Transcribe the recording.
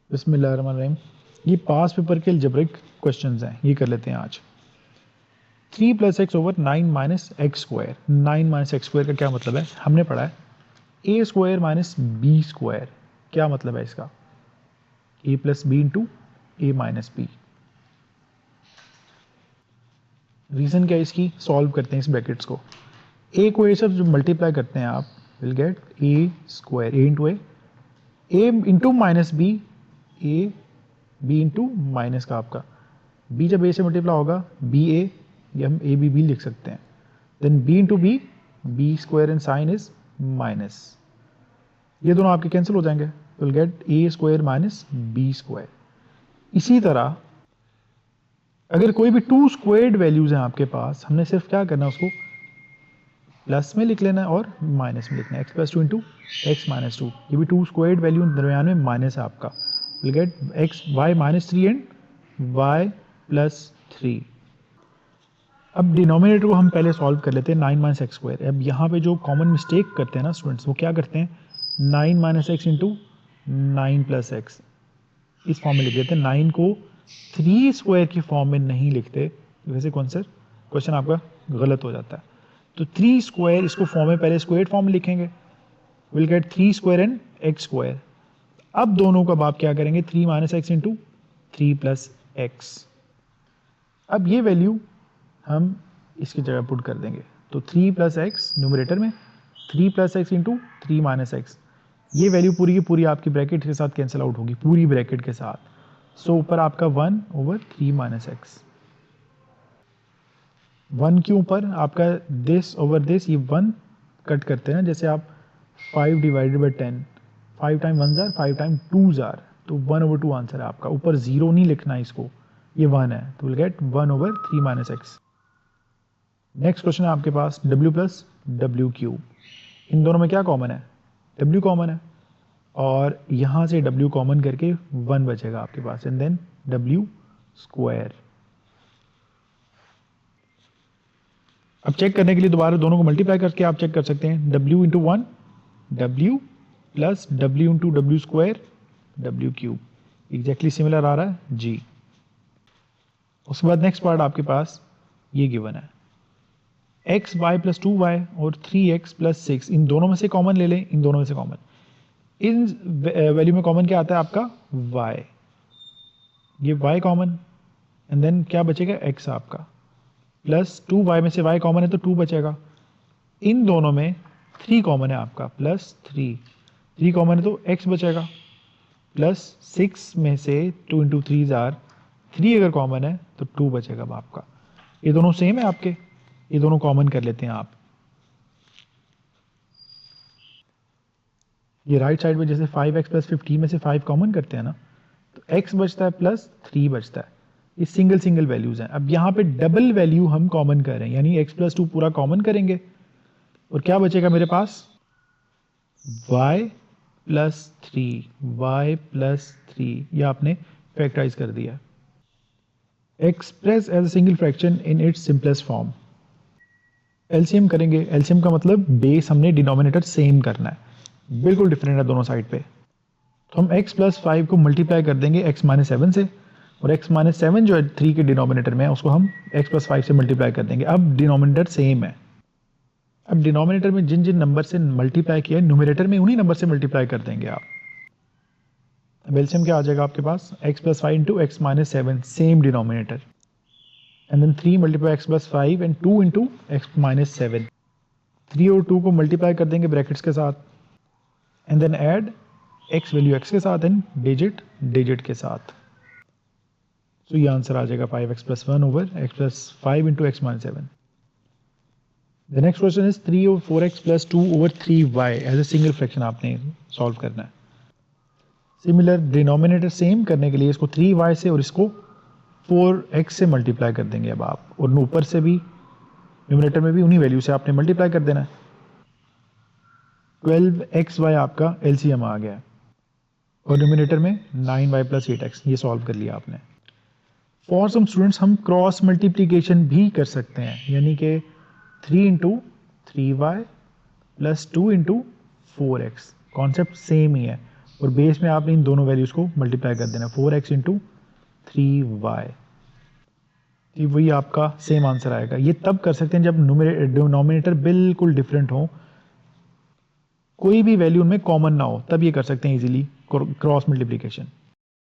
बिस्मिल्लाहिर्रहमानिर्रहीम। ये पास पेपर के अलजेब्रिक क्वेश्चंस हैं, ये कर लेते हैं आज। 3 + x over 9 - x square. 9 - x square का क्या मतलब है? हमने पढ़ा है a square minus B square. क्या मतलब है इसका? a + b into a - b। Reason क्या है इसकी? सॉल्व करते हैं इस ब्रैकेट्स को। a को a से जो मल्टीप्लाई करते हैं आप will get a square, a into a into minus B, a b into minus का आपका b जब a से मल्टीप्लाई होगा बी ए, ये हम ए बी बी लिख सकते हैं। Then b into B, B square and sign is minus, ये दोनों आपके कैंसिल हो जाएंगे, will get a square minus B square. इसी तरह अगर कोई भी टू स्क्वायर्ड वैल्यूज हैं आपके पास, हमने सिर्फ क्या करना है, उसको प्लस में लिख लेना है और माइनस में लिखना है। x + 2 इंटू एक्स माइनस 2, ये भी टू स्क्वायर्ड वैल्यू दरमियान में माइनस है आपका, will get x y - 3 and y + 3। अब डिनोमिनेटर को हम पहले सॉल्व कर लेते हैं 9 - x स्क्वायर। अब यहाँ पे जो कॉमन मिस्टेक करते हैं ना स्टूडेंट्स, वो क्या करते हैं, 9 - x इंटू 9 + x इस फॉर्म में लिख देते हैं। 9 को 3 स्क्वायर की फॉर्म में नहीं लिखते, वैसे कौन सा क्वेश्चन आपका गलत हो जाता है। तो 3 स्क्वायर इसको फॉर्म में पहले स्क्वायर फॉर्म में लिखेंगे, will get 3 square and x square. अब दोनों का आप क्या करेंगे, 3 - x इंटू 3 + x। अब ये वैल्यू हम इसकी जगह पुट कर देंगे, तो 3 + x न्यूमरेटर में, 3 + x इंटू 3 - x, ये वैल्यू पूरी की पूरी आपकी ब्रैकेट के साथ कैंसिल आउट होगी, पूरी ब्रैकेट के साथ। सो ऊपर आपका 1/3 - x, 1 के ऊपर आपका दिस ओवर दिस, ये 1 कट करते हैं ना, जैसे आप 5 / 10, 5 टाइम 1 जार, 5 टाइम 2 जार, तो 1/2 आंसर है आपका। ऊपर 0 नहीं लिखना है इसको, ये 1 है, तो will get 1/3 - x। Next question है आपके पास w + w³। इन दोनों में क्या कॉमन है, w कॉमन है, और यहाँ से w कॉमन करके 1 बचेगा आपके पास, एंड देन w स्क्वायर। अब चेक करने के लिए दोबारा दोनों को मल्टीप्लाई करके आप चेक कर सकते हैं, w into 1 w plus w into w square w³, exactly similar आ रहा है जी। उसके बाद नेक्स्ट पार्ट आपके पास ये गिवन है, x y + 2y और 3x + 6, इन दोनों में से कॉमन ले लें, इन दोनों में से कॉमन, इन वैल्यू में कॉमन क्या आता है आपका y, ये y कॉमन, एंड देन क्या बचेगा x आपका, प्लस 2y में से y कॉमन है तो 2 बचेगा। इन दोनों में 3 कॉमन है आपका, प्लस 3 कॉमन है तो x बचेगा, प्लस 6 में से 2 इंटू 3 जार, 3 अगर कॉमन है तो 2 बचेगा अब आपका। ये दोनों सेम है आपके, ये दोनों कॉमन कर लेते हैं आप। ये राइट साइड में जैसे 5x + 15 में से 5 कॉमन करते हैं ना, तो x बचता है प्लस 3 बचता है। ये सिंगल सिंगल वैल्यूज हैं। अब यहाँ पे डबल वैल्यू हम कॉमन कर रहे हैं, यानी x + 2 पूरा कॉमन करेंगे, और क्या बचेगा मेरे पास, y + 3 ये आपने फैक्टराइज कर दिया। Express as a single fraction in its simplest form. LCM करेंगे, एलसीएम का मतलब बेस हमने डिनोमिनेटर सेम करना है, बिल्कुल डिफरेंट है दोनों साइड पे। तो हम x + 5 को मल्टीप्लाई कर देंगे x - 7 से, और x - 7 जो है 3 के डिनोमिनेटर में, उसको हम x + 5 से मल्टीप्लाई कर देंगे। अब डिनोमिनेटर सेम है, अब डिनोमिनेटर में जिन जिन नंबर से मल्टीप्लाई किया है, न्यूमरेटर में उन्हीं नंबर से मल्टीप्लाई कर देंगे आप। अब एलसीएम क्या आ जाएगा आपके पास, x + 5 into x - 7, same denominator, and then 3 × x + 5 and 2 into x - 7। 3 और 2 को मल्टीप्लाई कर देंगे ब्रैकेट्स के साथ, and then add x value x के साथ एंड डिजिट डिजिट के साथ। तो ये आंसर आ जाएगा 5x + 1 over x + 5 into x - 7। The next question is 3 और 4x + 2 over 3y as a single fraction आपने सॉल्व करना है। सिमिलर डिनोमिनेटर सेम करने के लिए इसको 3y से और इसको 4x से मल्टीप्लाई कर देंगे अब आप, और ऊपर से भी न्यूमरेटर में भी उन्हीं वैल्यू से आपने मल्टीप्लाई कर देना है। 12xy आपका एलसीएम आ गया, और न्यूमरेटर में 9y + 8x, ये सॉल्व कर लिया आपने। फॉर सम स्टूडेंट्स हम क्रॉस मल्टीप्लीकेशन भी कर सकते हैं, यानी कि 3 into 3y + 2 into 4x, concept same ही है, और बेस में आपने इन दोनों वैल्यूज़ को मल्टीप्लाई कर देना, 4x इंटू 3y। ये वही आपका सेम आंसर आएगा। ये तब कर सकते हैं जब डिनोमिनेटर बिल्कुल डिफरेंट हो, कोई भी वैल्यू उनमें कॉमन ना हो, तब ये कर सकते हैं इजीली क्रॉस मल्टीप्लिकेशन।